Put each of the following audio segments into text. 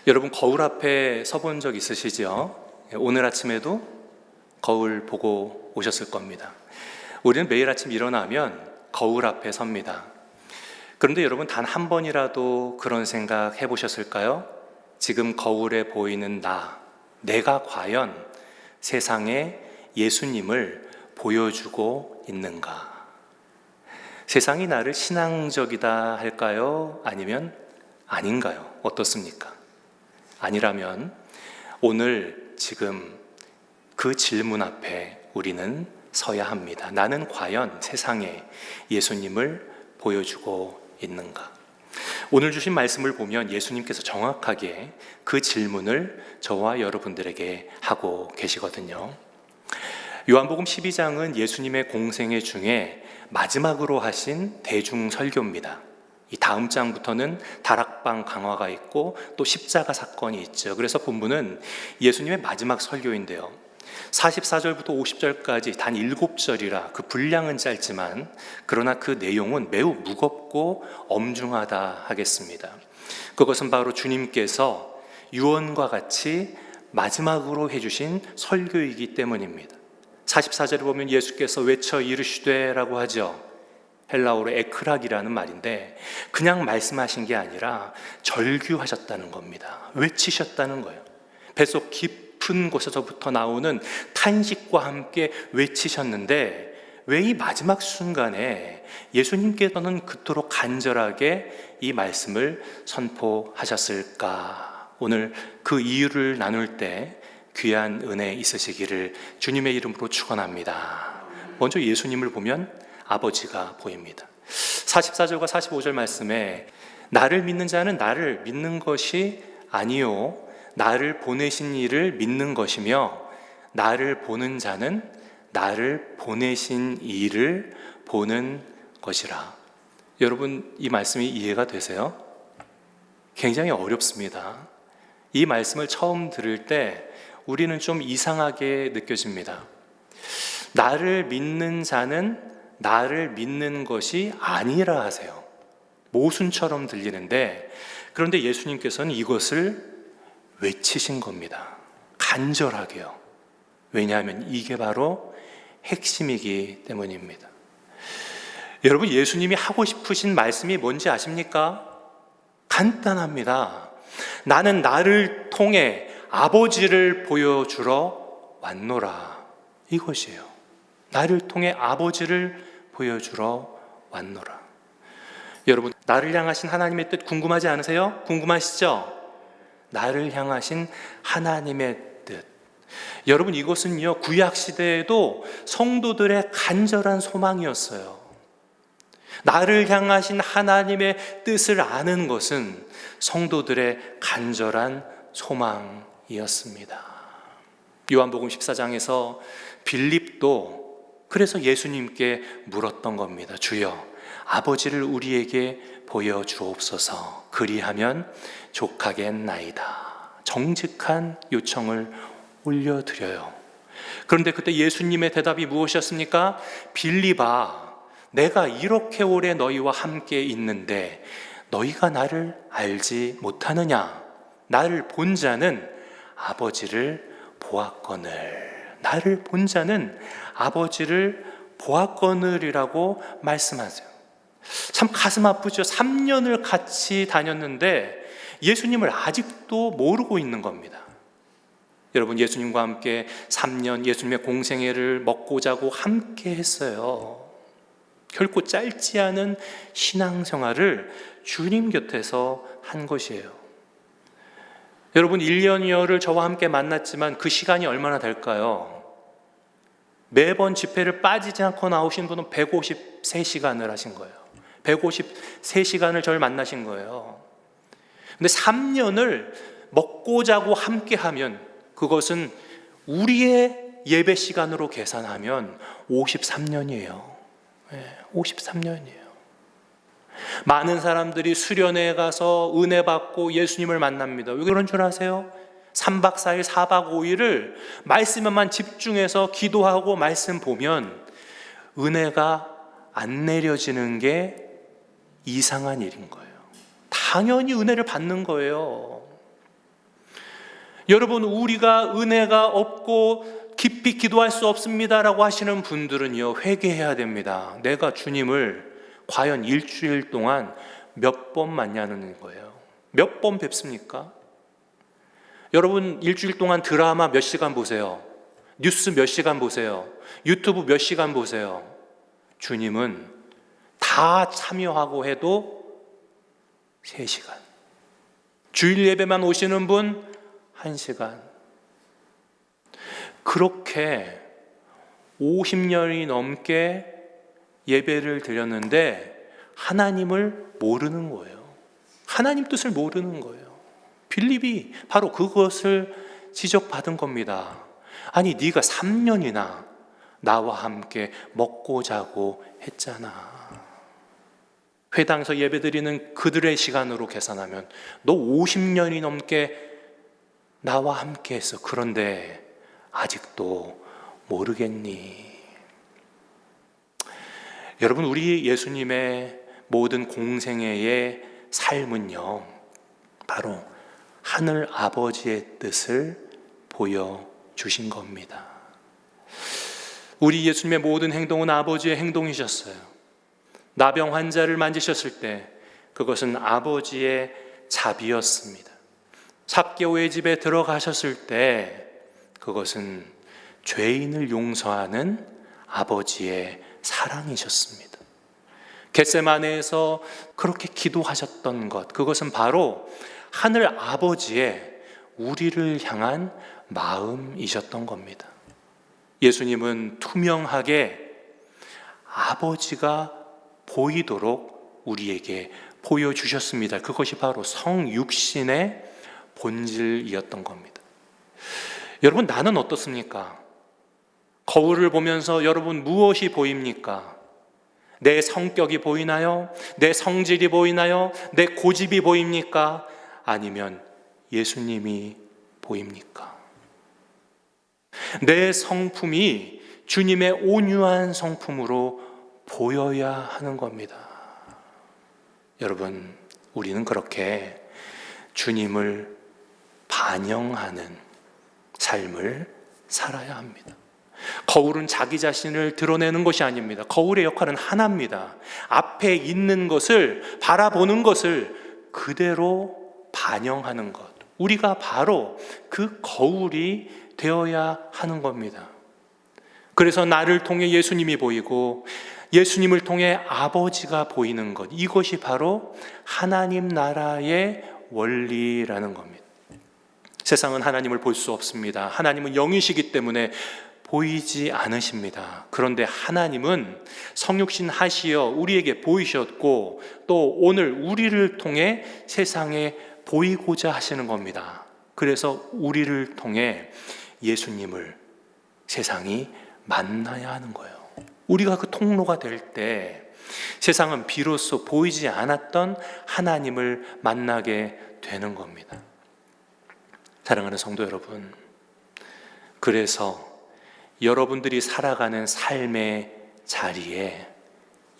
여러분, 거울 앞에 서본 적 있으시죠? 오늘 아침에도 거울 보고 오셨을 겁니다. 우리는 매일 아침 일어나면 거울 앞에 섭니다. 그런데 여러분, 단 한 번이라도 그런 생각 해보셨을까요? 지금 거울에 보이는 내가 과연 세상에 예수님을 보여주고 있는가? 세상이 나를 신앙적이다 할까요? 아니면 아닌가요? 어떻습니까? 아니라면 오늘 지금 그 질문 앞에 우리는 서야 합니다. 나는 과연 세상에 예수님을 보여주고 있는가? 오늘 주신 말씀을 보면 예수님께서 정확하게 그 질문을 저와 여러분들에게 하고 계시거든요. 요한복음 12장은 예수님의 공생애 중에 마지막으로 하신 대중 설교입니다. 이 다음 장부터는 다락방 강화가 있고 또 십자가 사건이 있죠. 그래서 본문은 예수님의 마지막 설교인데요. 44절부터 50절까지 단 7절이라 그 분량은 짧지만 그러나 그 내용은 매우 무겁고 엄중하다 하겠습니다. 그것은 바로 주님께서 유언과 같이 마지막으로 해주신 설교이기 때문입니다. 44절에 보면 예수께서 외쳐 이르시되 라고 하죠. 헬라어로 에크락이라는 말인데 그냥 말씀하신 게 아니라 절규하셨다는 겁니다. 외치셨다는 거예요. 뱃속 깊은 곳에서부터 나오는 탄식과 함께 외치셨는데 왜 이 마지막 순간에 예수님께서는 그토록 간절하게 이 말씀을 선포하셨을까? 오늘 그 이유를 나눌 때 귀한 은혜 있으시기를 주님의 이름으로 축원합니다. 먼저 예수님을 보면 아버지가 보입니다. 44절과 45절 말씀에 나를 믿는 자는 나를 믿는 것이 아니요 나를 보내신 이를 믿는 것이며 나를 보는 자는 나를 보내신 이를 보는 것이라. 여러분, 이 말씀이 이해가 되세요? 굉장히 어렵습니다. 이 말씀을 처음 들을 때 우리는 좀 이상하게 느껴집니다. 나를 믿는 자는 나를 믿는 것이 아니라 하세요. 모순처럼 들리는데 그런데 예수님께서는 이것을 외치신 겁니다. 간절하게요. 왜냐하면 이게 바로 핵심이기 때문입니다. 여러분, 예수님이 하고 싶으신 말씀이 뭔지 아십니까? 간단합니다. 나는 나를 통해 아버지를 보여주러 왔노라. 이것이에요. 나를 통해 아버지를 보여주러 왔노라. 여러분, 나를 향하신 하나님의 뜻 궁금하지 않으세요? 궁금하시죠? 나를 향하신 하나님의 뜻. 여러분, 이것은요 구약 시대에도 성도들의 간절한 소망이었어요. 나를 향하신 하나님의 뜻을 아는 것은 성도들의 간절한 소망이었습니다. 요한복음 14장에서 빌립도 그래서 예수님께 물었던 겁니다. 주여, 아버지를 우리에게 보여주옵소서. 그리하면 족하겠나이다. 정직한 요청을 올려드려요. 그런데 그때 예수님의 대답이 무엇이었습니까? 빌립아, 내가 이렇게 오래 너희와 함께 있는데 너희가 나를 알지 못하느냐? 나를 본 자는 아버지를 보았거늘. 나를 본 자는 아버지를 보았거늘이라고 말씀하세요. 참 가슴 아프죠. 3년을 같이 다녔는데 예수님을 아직도 모르고 있는 겁니다. 여러분, 예수님과 함께 3년 예수님의 공생애를 먹고 자고 함께 했어요. 결코 짧지 않은 신앙생활을 주님 곁에서 한 것이에요. 여러분, 1년여를 저와 함께 만났지만 그 시간이 얼마나 될까요? 매번 집회를 빠지지 않고 나오신 분은 153시간을 하신 거예요. 153시간을 저를 만나신 거예요. 근데 3년을 먹고 자고 함께 하면 그것은 우리의 예배 시간으로 계산하면 53년이에요. 53년이에요. 많은 사람들이 수련회에 가서 은혜 받고 예수님을 만납니다. 왜 그런 줄 아세요? 3박 4일, 4박 5일을 말씀에만 집중해서 기도하고 말씀 보면 은혜가 안 내려지는 게 이상한 일인 거예요. 당연히 은혜를 받는 거예요. 여러분, 우리가 은혜가 없고 깊이 기도할 수 없습니다라고 하시는 분들은요, 회개해야 됩니다. 내가 주님을 과연 일주일 동안 몇 번 만나는 거예요. 몇 번 뵙습니까? 여러분, 일주일 동안 드라마 몇 시간 보세요? 뉴스 몇 시간 보세요? 유튜브 몇 시간 보세요? 주님은 다 참여하고 해도 3시간. 주일 예배만 오시는 분 1시간. 그렇게 50년이 넘게 예배를 드렸는데 하나님을 모르는 거예요. 하나님 뜻을 모르는 거예요. 빌립이 바로 그것을 지적받은 겁니다. 아니, 네가 3년이나 나와 함께 먹고 자고 했잖아. 회당에서 예배드리는 그들의 시간으로 계산하면 너 50년이 넘게 나와 함께 했어. 그런데 아직도 모르겠니? 여러분, 우리 예수님의 모든 공생애의 삶은요, 바로 하늘 아버지의 뜻을 보여주신 겁니다. 우리 예수님의 모든 행동은 아버지의 행동이셨어요. 나병 환자를 만지셨을 때 그것은 아버지의 자비였습니다. 삭개오의 집에 들어가셨을 때 그것은 죄인을 용서하는 아버지의 사랑이셨습니다. 겟세마네에서 그렇게 기도하셨던 것, 그것은 바로 하늘 아버지의 우리를 향한 마음이셨던 겁니다. 예수님은 투명하게 아버지가 보이도록 우리에게 보여주셨습니다. 그것이 바로 성육신의 본질이었던 겁니다. 여러분, 나는 어떻습니까? 거울을 보면서 여러분 무엇이 보입니까? 내 성격이 보이나요? 내 성질이 보이나요? 내 고집이 보입니까? 아니면 예수님이 보입니까? 내 성품이 주님의 온유한 성품으로 보여야 하는 겁니다. 여러분, 우리는 그렇게 주님을 반영하는 삶을 살아야 합니다. 거울은 자기 자신을 드러내는 것이 아닙니다. 거울의 역할은 하나입니다. 앞에 있는 것을, 바라보는 것을 그대로 반영하는 것. 우리가 바로 그 거울이 되어야 하는 겁니다. 그래서 나를 통해 예수님이 보이고 예수님을 통해 아버지가 보이는 것, 이것이 바로 하나님 나라의 원리라는 겁니다. 세상은 하나님을 볼 수 없습니다. 하나님은 영이시기 때문에 보이지 않으십니다. 그런데 하나님은 성육신 하시어 우리에게 보이셨고 또 오늘 우리를 통해 세상에 보이고자 하시는 겁니다. 그래서 우리를 통해 예수님을 세상이 만나야 하는 거예요. 우리가 그 통로가 될 때 세상은 비로소 보이지 않았던 하나님을 만나게 되는 겁니다. 사랑하는 성도 여러분, 그래서 여러분들이 살아가는 삶의 자리에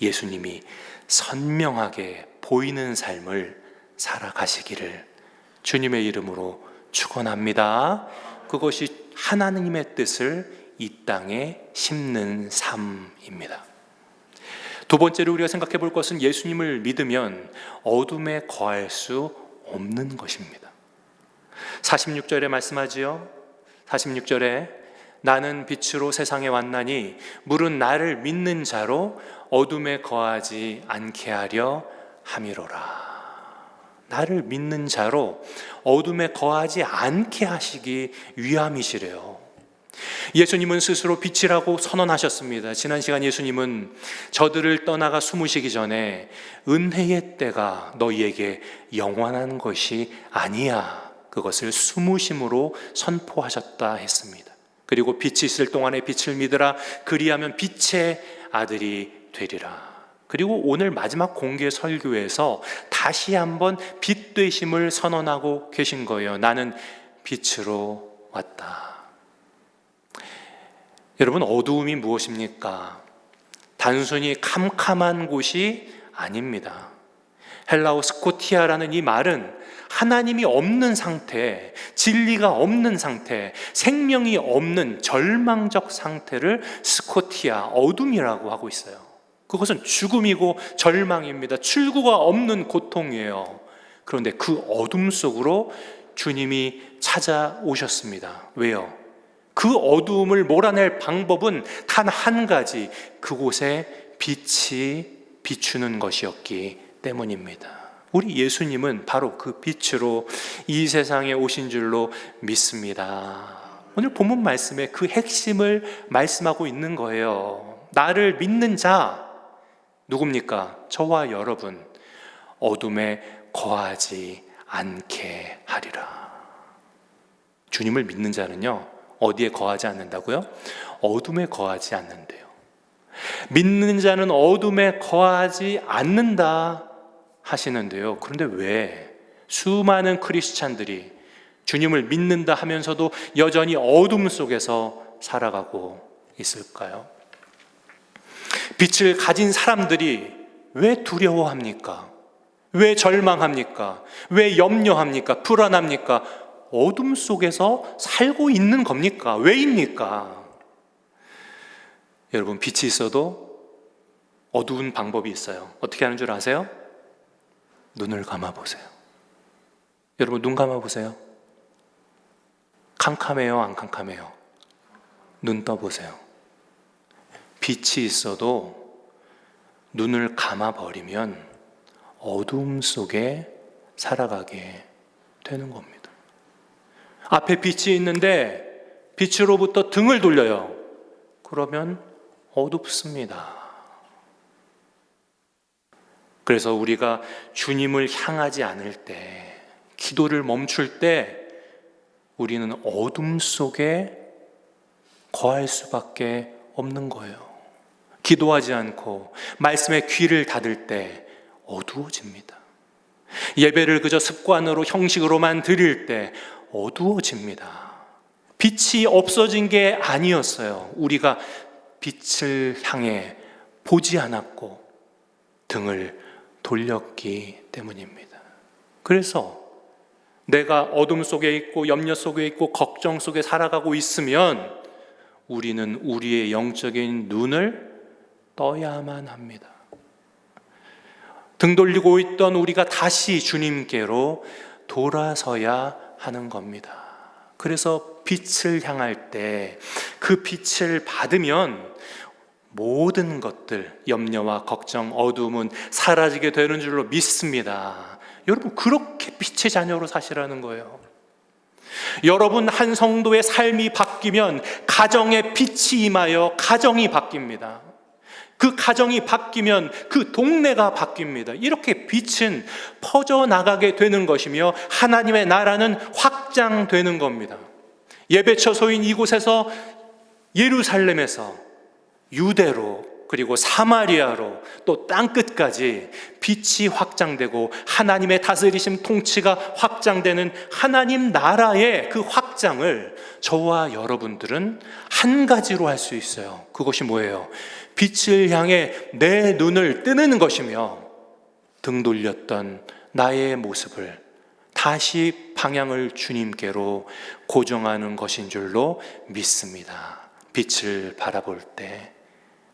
예수님이 선명하게 보이는 삶을 살아가시기를 주님의 이름으로 축원합니다. 그것이 하나님의 뜻을 이 땅에 심는 삶입니다. 두 번째로 우리가 생각해 볼 것은 예수님을 믿으면 어둠에 거할 수 없는 것입니다. 46절에 말씀하지요. 46절에 나는 빛으로 세상에 왔나니 물은 나를 믿는 자로 어둠에 거하지 않게 하려 함이로라. 나를 믿는 자로 어둠에 거하지 않게 하시기 위함이시래요. 예수님은 스스로 빛이라고 선언하셨습니다. 지난 시간 예수님은 저들을 떠나가 숨으시기 전에 은혜의 때가 너희에게 영원한 것이 아니야, 그것을 숨으심으로 선포하셨다 했습니다. 그리고 빛이 있을 동안에 빛을 믿으라, 그리하면 빛의 아들이 되리라. 그리고 오늘 마지막 공개 설교에서 다시 한번 빛 되심을 선언하고 계신 거예요. 나는 빛으로 왔다. 여러분, 어두움이 무엇입니까? 단순히 캄캄한 곳이 아닙니다. 헬라어 스코티아라는 이 말은 하나님이 없는 상태, 진리가 없는 상태, 생명이 없는 절망적 상태를 스코티아, 어둠이라고 하고 있어요. 그것은 죽음이고 절망입니다. 출구가 없는 고통이에요. 그런데 그 어둠 속으로 주님이 찾아오셨습니다. 왜요? 그 어두움을 몰아낼 방법은 단 한 가지, 그곳에 빛이 비추는 것이었기 때문입니다. 우리 예수님은 바로 그 빛으로 이 세상에 오신 줄로 믿습니다. 오늘 본문 말씀에 그 핵심을 말씀하고 있는 거예요. 나를 믿는 자, 누굽니까? 저와 여러분, 어둠에 거하지 않게 하리라. 주님을 믿는 자는요, 어디에 거하지 않는다고요? 어둠에 거하지 않는데요. 믿는 자는 어둠에 거하지 않는다 하시는데요. 그런데 왜 수많은 크리스찬들이 주님을 믿는다 하면서도 여전히 어둠 속에서 살아가고 있을까요? 빛을 가진 사람들이 왜 두려워합니까? 왜 절망합니까? 왜 염려합니까? 불안합니까? 어둠 속에서 살고 있는 겁니까? 왜입니까? 여러분, 빛이 있어도 어두운 방법이 있어요. 어떻게 하는 줄 아세요? 눈을 감아보세요. 여러분, 눈 감아보세요. 캄캄해요? 안 캄캄해요? 눈 떠보세요. 빛이 있어도 눈을 감아버리면 어둠 속에 살아가게 되는 겁니다. 앞에 빛이 있는데 빛으로부터 등을 돌려요. 그러면 어둡습니다. 그래서 우리가 주님을 향하지 않을 때, 기도를 멈출 때 우리는 어둠 속에 거할 수밖에 없는 거예요. 기도하지 않고 말씀에 귀를 닫을 때 어두워집니다. 예배를 그저 습관으로, 형식으로만 드릴 때 어두워집니다. 빛이 없어진 게 아니었어요. 우리가 빛을 향해 보지 않았고 등을 돌렸기 때문입니다. 그래서 내가 어둠 속에 있고 염려 속에 있고 걱정 속에 살아가고 있으면 우리는 우리의 영적인 눈을 떠야만 합니다. 등 돌리고 있던 우리가 다시 주님께로 돌아서야 하는 겁니다. 그래서 빛을 향할 때 그 빛을 받으면 모든 것들, 염려와 걱정, 어두움은 사라지게 되는 줄로 믿습니다. 여러분, 그렇게 빛의 자녀로 사시라는 거예요. 여러분 한 성도의 삶이 바뀌면 가정에 빛이 임하여 가정이 바뀝니다. 그 가정이 바뀌면 그 동네가 바뀝니다. 이렇게 빛은 퍼져나가게 되는 것이며 하나님의 나라는 확장되는 겁니다. 예배처소인 이곳에서, 예루살렘에서 유대로, 그리고 사마리아로, 또 땅끝까지 빛이 확장되고 하나님의 다스리심 통치가 확장되는 하나님 나라의 그 확장을 저와 여러분들은 한 가지로 할 수 있어요. 그것이 뭐예요? 빛을 향해 내 눈을 뜨는 것이며 등 돌렸던 나의 모습을 다시 방향을 주님께로 고정하는 것인 줄로 믿습니다. 빛을 바라볼 때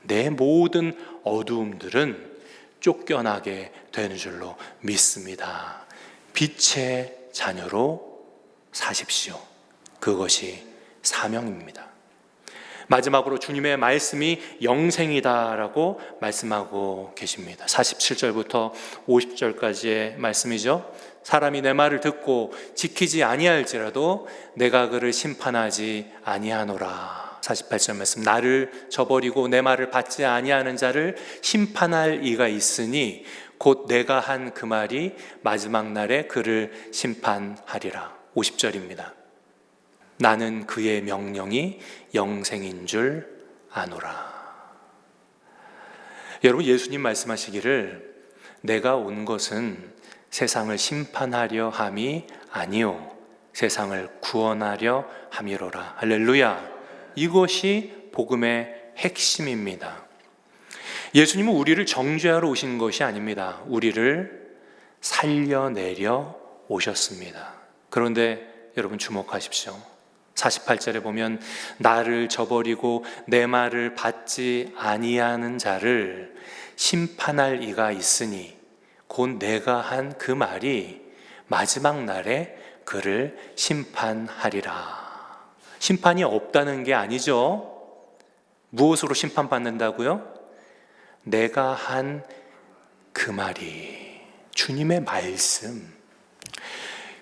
내 모든 어두움들은 쫓겨나게 되는 줄로 믿습니다. 빛의 자녀로 사십시오. 그것이 사명입니다. 마지막으로 주님의 말씀이 영생이다라고 말씀하고 계십니다. 47절부터 50절까지의 말씀이죠. 사람이 내 말을 듣고 지키지 아니할지라도 내가 그를 심판하지 아니하노라. 48절 말씀, 나를 저버리고 내 말을 받지 아니하는 자를 심판할 이가 있으니 곧 내가 한 그 말이 마지막 날에 그를 심판하리라. 50절입니다. 나는 그의 명령이 영생인 줄 아노라. 여러분, 예수님 말씀하시기를 내가 온 것은 세상을 심판하려 함이 아니요 세상을 구원하려 함이로라. 할렐루야. 이것이 복음의 핵심입니다. 예수님은 우리를 정죄하러 오신 것이 아닙니다. 우리를 살려내려 오셨습니다. 그런데 여러분 주목하십시오. 48절에 보면 나를 저버리고 내 말을 받지 아니하는 자를 심판할 이가 있으니 곧 내가 한 그 말이 마지막 날에 그를 심판하리라. 심판이 없다는 게 아니죠. 무엇으로 심판받는다고요? 내가 한 그 말이, 주님의 말씀.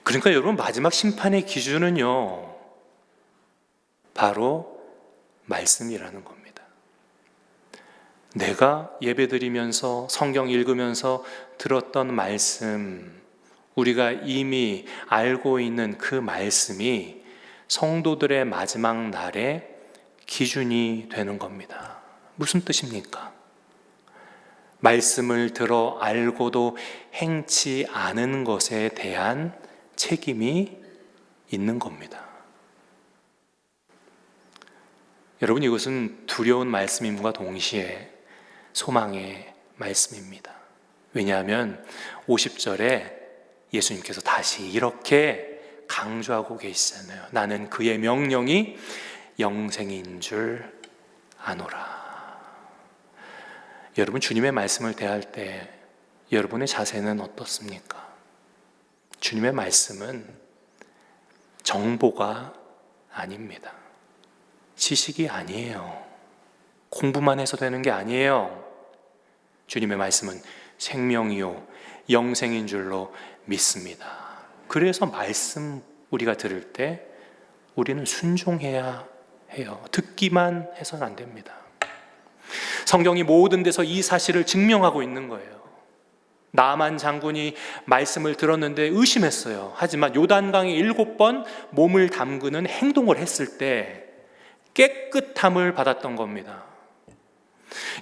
그러니까 여러분, 마지막 심판의 기준은요, 바로 말씀이라는 겁니다. 내가 예배드리면서 성경 읽으면서 들었던 말씀, 우리가 이미 알고 있는 그 말씀이 성도들의 마지막 날의 기준이 되는 겁니다. 무슨 뜻입니까? 말씀을 들어 알고도 행치 않은 것에 대한 책임이 있는 겁니다. 여러분, 이것은 두려운 말씀임과 동시에 소망의 말씀입니다. 왜냐하면 50절에 예수님께서 다시 이렇게 강조하고 계시잖아요. 나는 그의 명령이 영생인 줄 아노라. 여러분, 주님의 말씀을 대할 때 여러분의 자세는 어떻습니까? 주님의 말씀은 정보가 아닙니다. 지식이 아니에요. 공부만 해서 되는 게 아니에요. 주님의 말씀은 생명이요 영생인 줄로 믿습니다. 그래서 말씀 우리가 들을 때 우리는 순종해야 해요. 듣기만 해서는 안 됩니다. 성경이 모든 데서 이 사실을 증명하고 있는 거예요. 나만 장군이 말씀을 들었는데 의심했어요. 하지만 요단강에 7번 몸을 담그는 행동을 했을 때 깨끗함을 받았던 겁니다.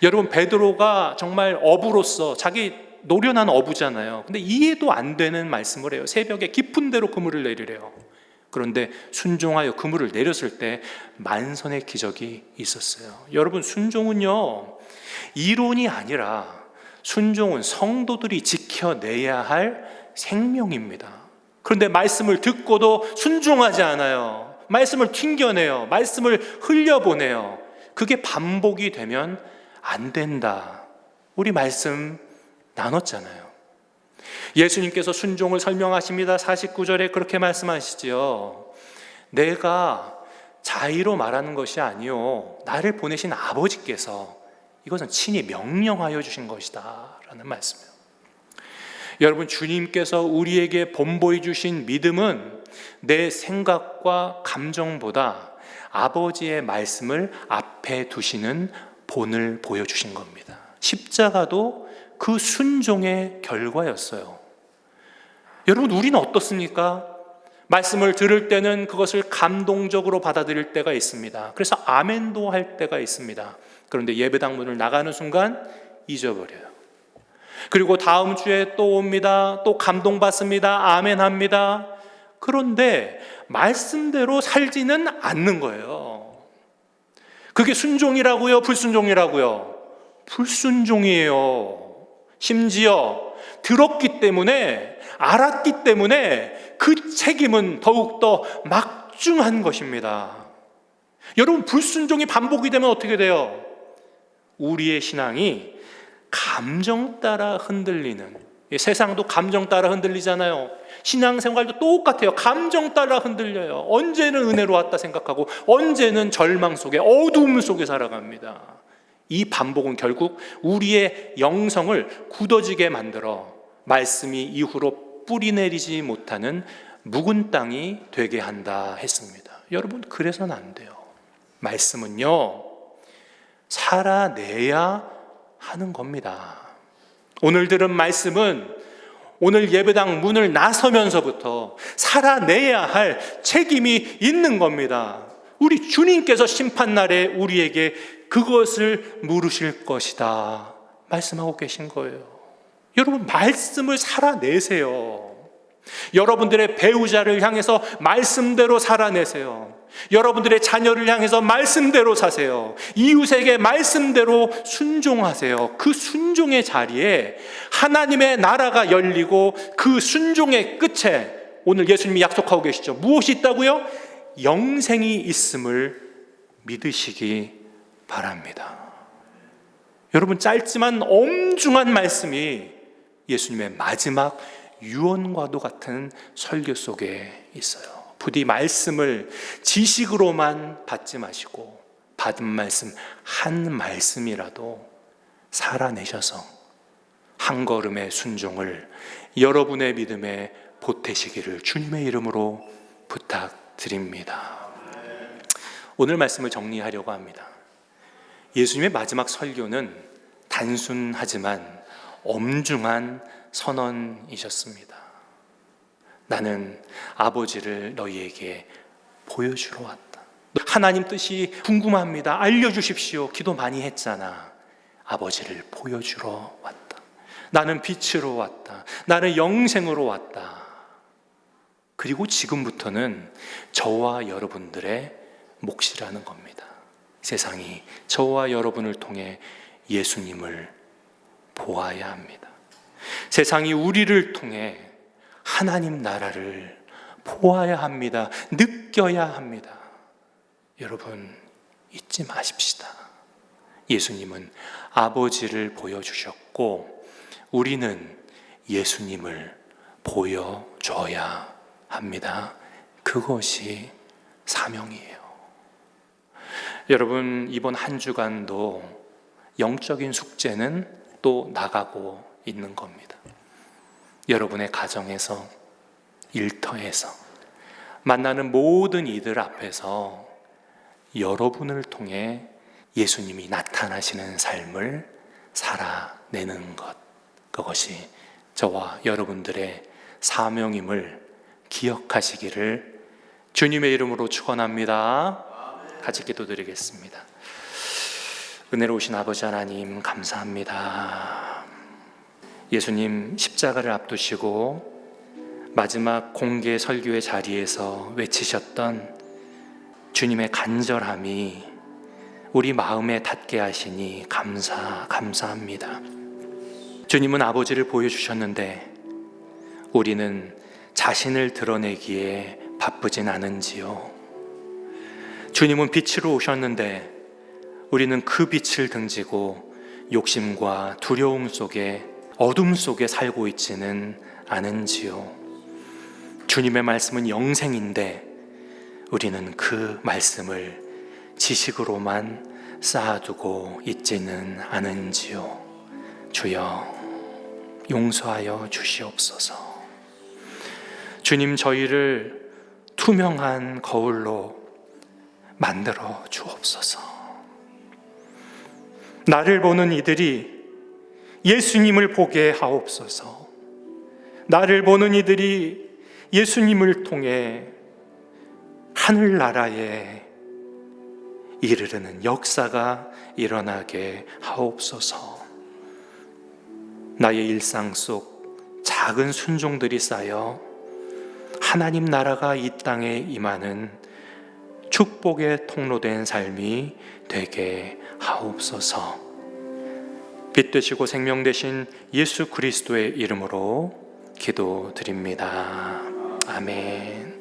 여러분, 베드로가 정말 어부로서 자기 노련한 어부잖아요. 근데 이해도 안 되는 말씀을 해요. 새벽에 깊은 데로 그물을 내리래요. 그런데 순종하여 그물을 내렸을 때 만선의 기적이 있었어요. 여러분, 순종은요, 이론이 아니라 순종은 성도들이 지켜내야 할 생명입니다. 그런데 말씀을 듣고도 순종하지 않아요. 말씀을 튕겨내요. 말씀을 흘려보내요. 그게 반복이 되면 안 된다. 우리 말씀 나눴잖아요. 예수님께서 순종을 설명하십니다. 49절에 그렇게 말씀하시지요. 내가 자의로 말하는 것이 아니요 나를 보내신 아버지께서 이것은 친히 명령하여 주신 것이다 라는 말씀이에요. 여러분, 주님께서 우리에게 본보여 주신 믿음은 내 생각과 감정보다 아버지의 말씀을 앞에 두시는 본을 보여주신 겁니다. 십자가도 그 순종의 결과였어요. 여러분, 우리는 어떻습니까? 말씀을 들을 때는 그것을 감동적으로 받아들일 때가 있습니다. 그래서 아멘도 할 때가 있습니다. 그런데 예배당 문을 나가는 순간 잊어버려요. 그리고 다음 주에 또 옵니다. 또 감동받습니다. 아멘합니다. 그런데 말씀대로 살지는 않는 거예요. 그게 순종이라고요? 불순종이라고요? 불순종이에요. 심지어 들었기 때문에, 알았기 때문에 그 책임은 더욱더 막중한 것입니다. 여러분, 불순종이 반복이 되면 어떻게 돼요? 우리의 신앙이 감정 따라 흔들리는, 세상도 감정 따라 흔들리잖아요. 신앙생활도 똑같아요. 감정 따라 흔들려요. 언제는 은혜로 왔다 생각하고 언제는 절망 속에, 어두움 속에 살아갑니다. 이 반복은 결국 우리의 영성을 굳어지게 만들어 말씀이 이후로 뿌리내리지 못하는 묵은 땅이 되게 한다 했습니다. 여러분, 그래서는 안 돼요. 말씀은요, 살아내야 하는 겁니다. 오늘 들은 말씀은 오늘 예배당 문을 나서면서부터 살아내야 할 책임이 있는 겁니다. 우리 주님께서 심판날에 우리에게 그것을 물으실 것이다 말씀하고 계신 거예요. 여러분, 말씀을 살아내세요. 여러분들의 배우자를 향해서 말씀대로 살아내세요. 여러분들의 자녀를 향해서 말씀대로 사세요. 이웃에게 말씀대로 순종하세요. 그 순종의 자리에 하나님의 나라가 열리고 그 순종의 끝에 오늘 예수님이 약속하고 계시죠. 무엇이 있다고요? 영생이 있음을 믿으시기 바랍니다. 여러분, 짧지만 엄중한 말씀이 예수님의 마지막 유언과도 같은 설교 속에 있어요. 부디 말씀을 지식으로만 받지 마시고 받은 말씀 한 말씀이라도 살아내셔서 한 걸음의 순종을 여러분의 믿음에 보태시기를 주님의 이름으로 부탁드립니다. 오늘 말씀을 정리하려고 합니다. 예수님의 마지막 설교는 단순하지만 엄중한 선언이셨습니다. 나는 아버지를 너희에게 보여주러 왔다. 하나님 뜻이 궁금합니다. 알려주십시오. 기도 많이 했잖아. 아버지를 보여주러 왔다. 나는 빛으로 왔다. 나는 영생으로 왔다. 그리고 지금부터는 저와 여러분들의 몫이라는 겁니다. 세상이 저와 여러분을 통해 예수님을 보아야 합니다. 세상이 우리를 통해 하나님 나라를 보아야 합니다. 느껴야 합니다. 여러분, 잊지 마십시다. 예수님은 아버지를 보여주셨고 우리는 예수님을 보여줘야 합니다. 그것이 사명이에요. 여러분, 이번 한 주간도 영적인 숙제는 또 나가고 있는 겁니다. 여러분의 가정에서, 일터에서, 만나는 모든 이들 앞에서 여러분을 통해 예수님이 나타나시는 삶을 살아내는 것, 그것이 저와 여러분들의 사명임을 기억하시기를 주님의 이름으로 축원합니다. 같이 기도드리겠습니다. 은혜로우신 아버지 하나님, 감사합니다. 예수님 십자가를 앞두시고 마지막 공개 설교의 자리에서 외치셨던 주님의 간절함이 우리 마음에 닿게 하시니 감사합니다. 주님은 아버지를 보여주셨는데 우리는 자신을 드러내기에 바쁘진 않은지요? 주님은 빛으로 오셨는데 우리는 그 빛을 등지고 욕심과 두려움 속에, 어둠 속에 살고 있지는 않은지요? 주님의 말씀은 영생인데 우리는 그 말씀을 지식으로만 쌓아두고 있지는 않은지요? 주여, 용서하여 주시옵소서. 주님, 저희를 투명한 거울로 만들어 주옵소서. 나를 보는 이들이 예수님을 보게 하옵소서. 나를 보는 이들이 예수님을 통해 하늘나라에 이르르는 역사가 일어나게 하옵소서. 나의 일상 속 작은 순종들이 쌓여 하나님 나라가 이 땅에 임하는 축복의 통로된 삶이 되게 하옵소서. 빛 되시고 생명 되신 예수 그리스도의 이름으로 기도드립니다. 아멘.